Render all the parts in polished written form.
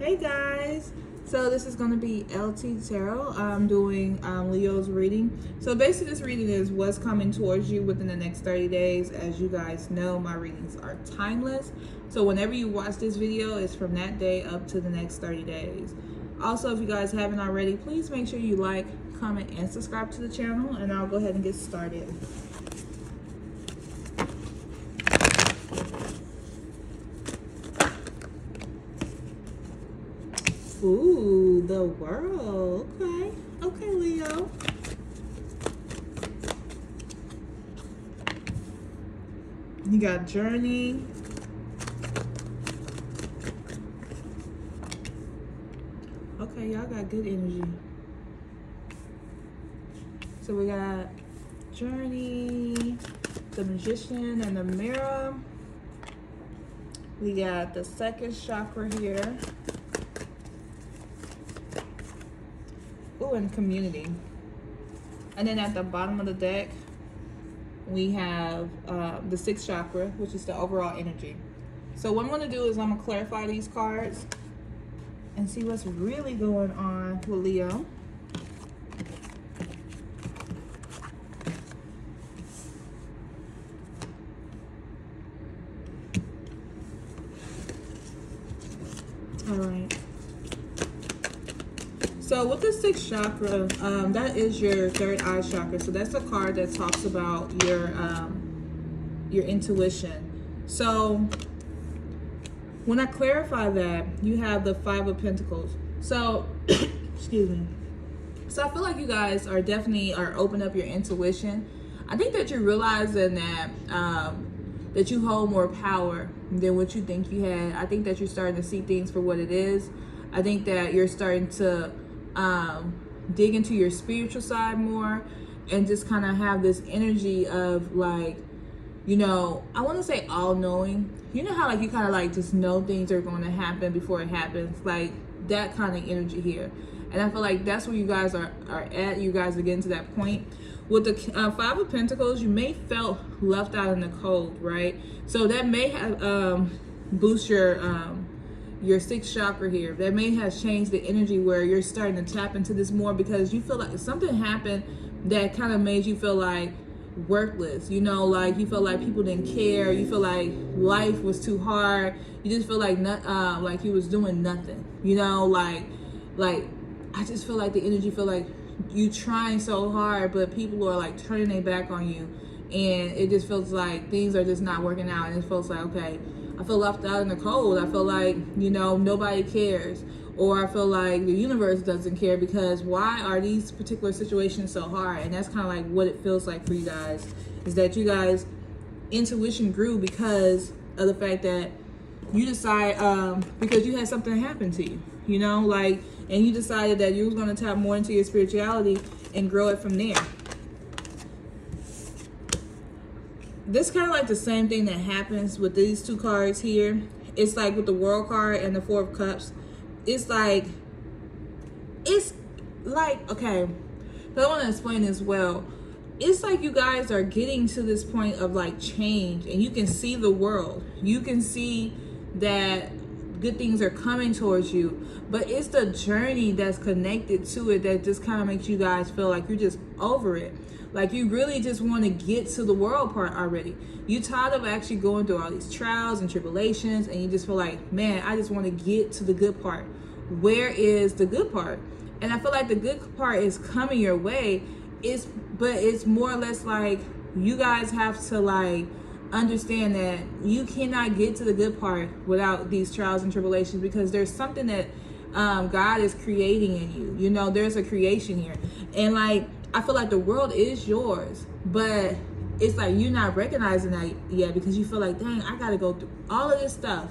Hey guys, so this is going to be LT Tarot. I'm doing Leo's reading. So basically this reading is what's coming towards you within the next 30 days. As you guys know, my readings are timeless. So whenever you watch this video, it's from that day up to the next 30 days. Also, if you guys haven't already, please make sure you like, comment, and subscribe to the channel. And I'll go ahead and get started. Ooh, the world. Okay, Leo. You got journey. Okay, y'all got good energy. So we got journey, the magician, and the mirror. We got the second chakra here. And community. And then at the bottom of the deck we have the sixth chakra, which is the overall energy. So what I'm going to do is I'm going to clarify these cards and see what's really going on with Leo. All right. So with the sixth chakra, that is your third eye chakra. So that's a card that talks about your intuition. So when I clarify that, you have the Five of Pentacles. So, excuse me. So I feel like you guys are definitely opening up your intuition. I think that you're realizing that that you hold more power than what you think you had. I think that you're starting to see things for what it is. I think that you're starting to dig into your spiritual side more and just kind of have this energy of like, you know, I want to say all knowing. You know how like you kind of like just know things are going to happen before it happens, like that kind of energy here. And I feel like that's where you guys are at. You guys are getting to that point. With the Five of Pentacles, you may felt left out in the cold, right? So that may have boost your sixth chakra here. That may have changed the energy where you're starting to tap into this more because you feel like something happened that kind of made you feel like worthless. You know, like you feel like people didn't care. You feel like life was too hard. You just feel like like you was doing nothing. You know, like I just feel like the energy feel like you trying so hard, but people are like turning their back on you, and it just feels like things are just not working out, and it feels like, okay, I feel left out in the cold. I feel like, you know, nobody cares. Or I feel like the universe doesn't care because why are these particular situations so hard? And that's kind of like what it feels like for you guys, is that you guys' intuition grew because of the fact that you decide, because you had something happen to you, you know, like, and you decided that you was going to tap more into your spirituality and grow it from there. This kind of like the same thing that happens with these two cards here. It's like with the World card and the Four of Cups. It's like, okay, but I want to explain as well. It's like you guys are getting to this point of like change, and you can see the world. You can see that good things are coming towards you, but it's the journey that's connected to it that just kind of makes you guys feel like you're just over it. Like you really just want to get to the world part already. You tired of actually going through all these trials and tribulations, and you just feel like, man, I just want to get to the good part. Where is the good part? And I feel like the good part is coming your way. But it's more or less like you guys have to like understand that you cannot get to the good part without these trials and tribulations, because there's something that God is creating in you. You know, there's a creation here, and like, I feel like the world is yours, but it's like you're not recognizing that yet because you feel like, dang, I gotta go through all of this stuff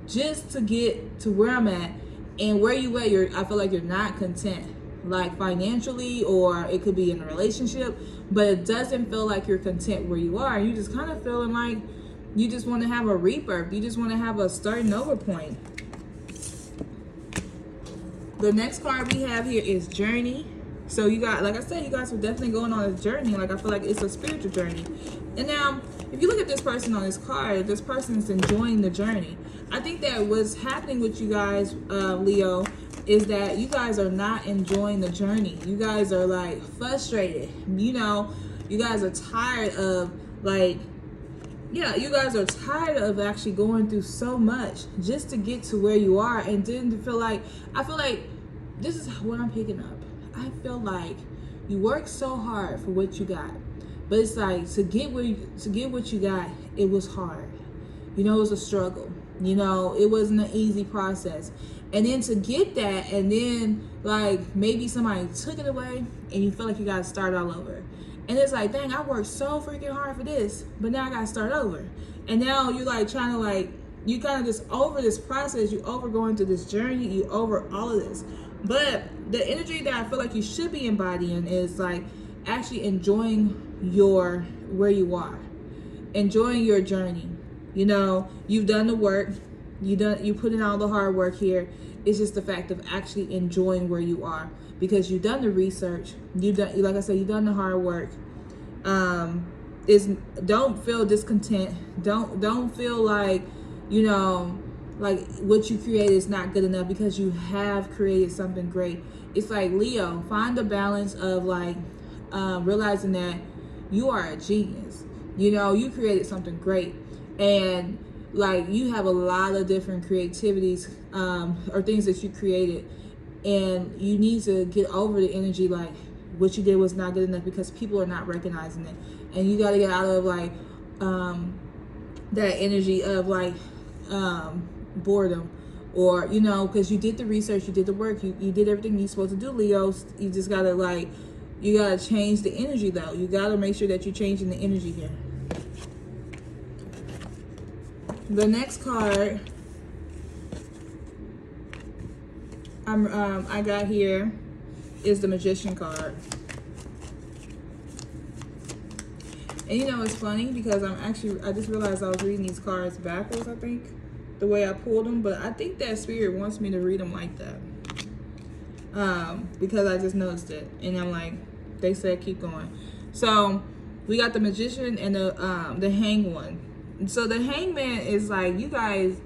just to get to where I'm at. And where you at, I feel like you're not content, like financially, or it could be in a relationship, but it doesn't feel like you're content where you are. You just kind of feeling like you just want to have a rebirth. You just want to have a starting over point. The next card we have here is Journey. So you got, like I said, you guys are definitely going on a journey. Like I feel like it's a spiritual journey. And now if you look at this person on this card, this person is enjoying the journey. I think that what's happening with you guys, Leo, is that you guys are not enjoying the journey. You guys are like frustrated. You know, you guys are tired of like, yeah, you guys are tired of actually going through so much just to get to where you are, and didn't feel like, I feel like this is what I'm picking up. I feel like you work so hard for what you got, but it's like to get what you got, it was hard. You know, it was a struggle. You know, it wasn't an easy process. And then to get that, and then like maybe somebody took it away, and you feel like you gotta start all over. And it's like, dang, I worked so freaking hard for this, but now I gotta start over. And now you're like trying to like, you kind of just over this process, you over going through this journey, you over all of this. But the energy that I feel like you should be embodying is like actually enjoying where you are, enjoying your journey. You know, you've done the work, you put in all the hard work here. It's just the fact of actually enjoying where you are, because you've done the research, like I said, you've done the hard work. Don't feel discontent. Don't feel like, you know, like what you create is not good enough, because you have created something great. It's like, Leo, find the balance of like realizing that you are a genius. You know, you created something great, and like you have a lot of different creativities or things that you created, and you need to get over the energy like what you did was not good enough, because people are not recognizing it. And you got to get out of like that energy of like boredom, or you know, because you did the research, you did the work, you did everything you're supposed to do, Leo. You just gotta like, you gotta change the energy though. You gotta make sure that you're changing the energy here. The next card I got here is the Magician card. And you know, it's funny because I just realized I was reading these cards backwards, I think, the way I pulled them, but I think that Spirit wants me to read them like that. Because I just noticed it, and I'm like, they said keep going. So we got the Magician and the Hanged One. So the Hangman is like, you guys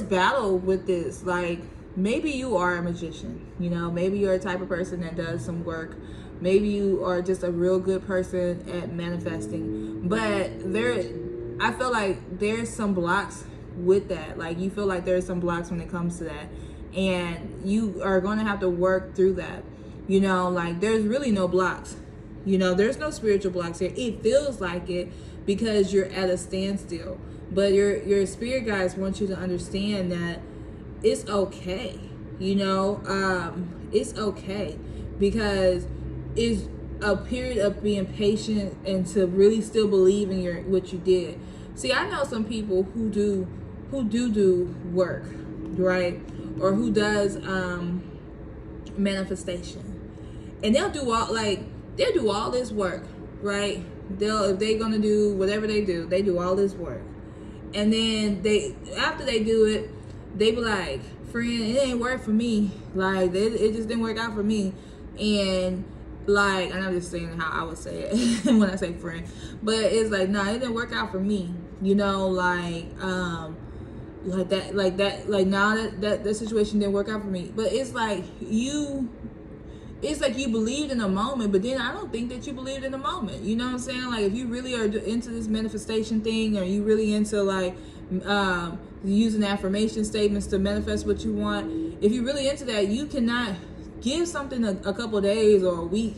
battle with this. Like, maybe you are a magician, you know, maybe you're a type of person that does some work. Maybe you are just a real good person at manifesting, but I feel like there's some blocks with that. Like, you feel like there's some blocks when it comes to that, and you are going to have to work through that. You know, like there's really no blocks. You know, there's no spiritual blocks here. It feels like it because you're at a standstill, but your spirit guides want you to understand that it's okay. You know, it's okay, because it's a period of being patient and to really still believe in what you did. See, I know some people who do work, right? Or who does manifestation. And they'll do all this work, right? If they're gonna do whatever they do all this work. And then after they do it, they be like, friend, it ain't work for me. Like, it just didn't work out for me. And like, and I'm just saying how I would say it when I say friend, but it's like, nah, it didn't work out for me. You know, like now that situation didn't work out for me. But it's like you believed in a moment, but then I don't think that you believed in the moment. You know what I'm saying? Like, if you really are into this manifestation thing, or you really into like using affirmation statements to manifest what you want, if you're really into that, you cannot give something a couple of days or a week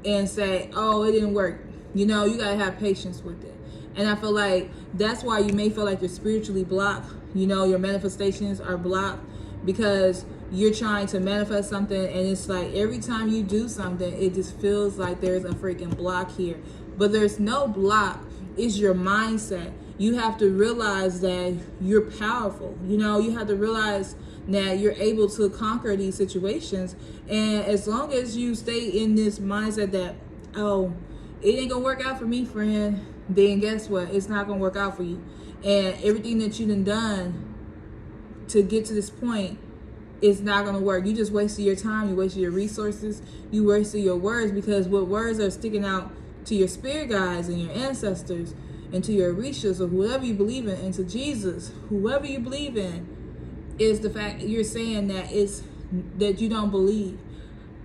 and say, oh, it didn't work. You know, you gotta have patience with it. And I feel like that's why you may feel like you're spiritually blocked. You know, your manifestations are blocked because you're trying to manifest something, and it's like every time you do something, it just feels like there's a freaking block here. But there's no block. It's your mindset. You have to realize that you're powerful. You know, you have to realize that you're able to conquer these situations. And as long as you stay in this mindset that, oh, it ain't gonna work out for me, friend, then guess what? It's not gonna work out for you. And everything that you've done to get to this point, it's not gonna work. You just wasted your time, you wasted your resources, you wasted your words, because what words are sticking out to your spirit guides and your ancestors, into your Orishas, or whoever you believe in, into Jesus, whoever you believe in, is the fact you're saying that it's that you don't believe.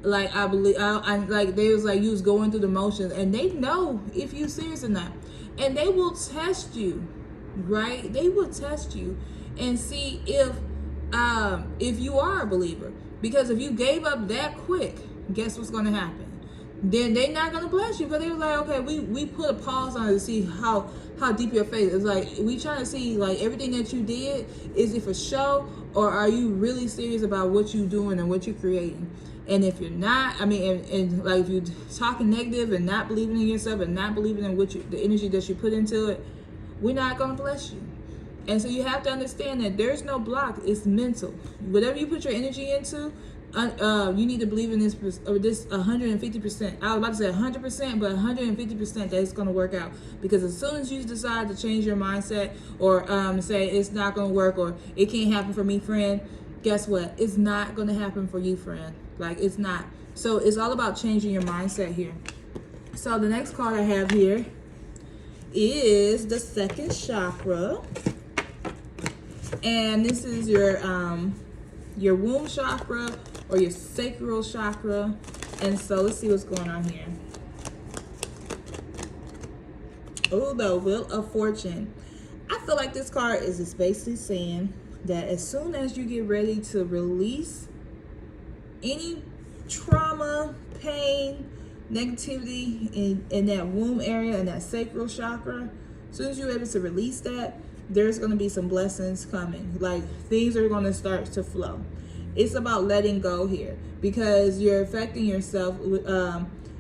Like I believe, I like they was like you was going through the motions, and they know if you serious or not, and they will test you, right? They will test you and see if you are a believer. Because if you gave up that quick, guess what's going to happen? Then they're not going to bless you, because they were like, okay, we put a pause on it to see how deep your faith is. Like, we trying to see, like, everything that you did, is it for show, or are you really serious about what you're doing and what you're creating? And if you're not, I mean, and like if you're talking negative and not believing in yourself and not believing in the energy that you put into it, we're not going to bless you. And so you have to understand that there's no block. It's mental. Whatever you put your energy into, you need to believe in this 150%. I was about to say 100%, but 150% that it's going to work out. Because as soon as you decide to change your mindset, or say it's not going to work, or it can't happen for me, friend, guess what? It's not going to happen for you, friend. Like, it's not. So it's all about changing your mindset here. So the next card I have here is the second chakra. And this is your womb chakra or your sacral chakra. And so let's see what's going on here. Oh, the Wheel of Fortune. I feel like this card is just basically saying that as soon as you get ready to release any trauma, pain, negativity in that womb area and that sacral chakra, as soon as you're able to release that, there's going to be some blessings coming. Like, things are going to start to flow. It's about letting go here, because you're affecting yourself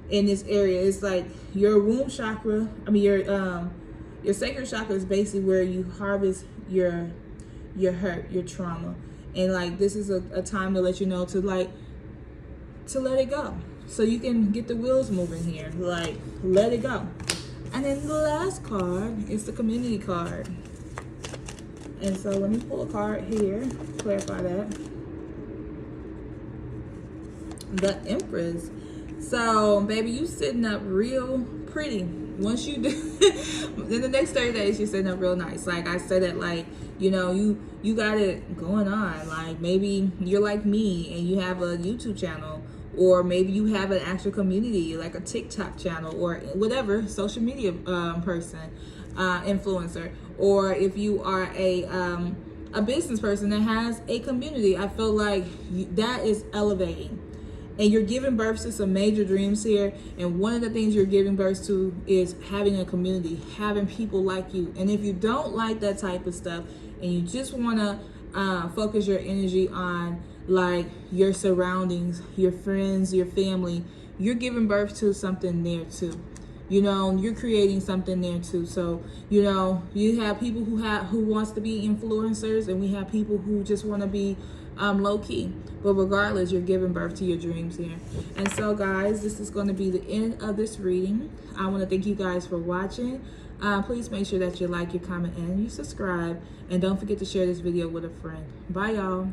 in this area. It's like your womb chakra, I mean your sacral chakra is basically where you harvest your hurt, your trauma. And like, this is a time to let you know to let it go, so you can get the wheels moving here. Like, let it go. And then the last card is the community card. And so let me pull a card here, clarify that. The Empress. So, baby, you sitting up real pretty. Once you do, in the next 30 days, you're sitting up real nice. Like I said, that, like, you know, you got it going on. Like, maybe you're like me and you have a YouTube channel, or maybe you have an actual community, like a TikTok channel, or whatever social media person, influencer. Or if you are a business person that has a community, I feel like that is elevating. And you're giving birth to some major dreams here. And one of the things you're giving birth to is having a community, having people like you. And if you don't like that type of stuff, and you just want to focus your energy on, like, your surroundings, your friends, your family, you're giving birth to something there too. You know, you're creating something there too. So, you know, you have people who wants to be influencers, and we have people who just want to be low key. But regardless, you're giving birth to your dreams here. And so, guys, this is going to be the end of this reading. I want to thank you guys for watching. Please make sure that you like, you comment, and you subscribe. And don't forget to share this video with a friend. Bye, y'all.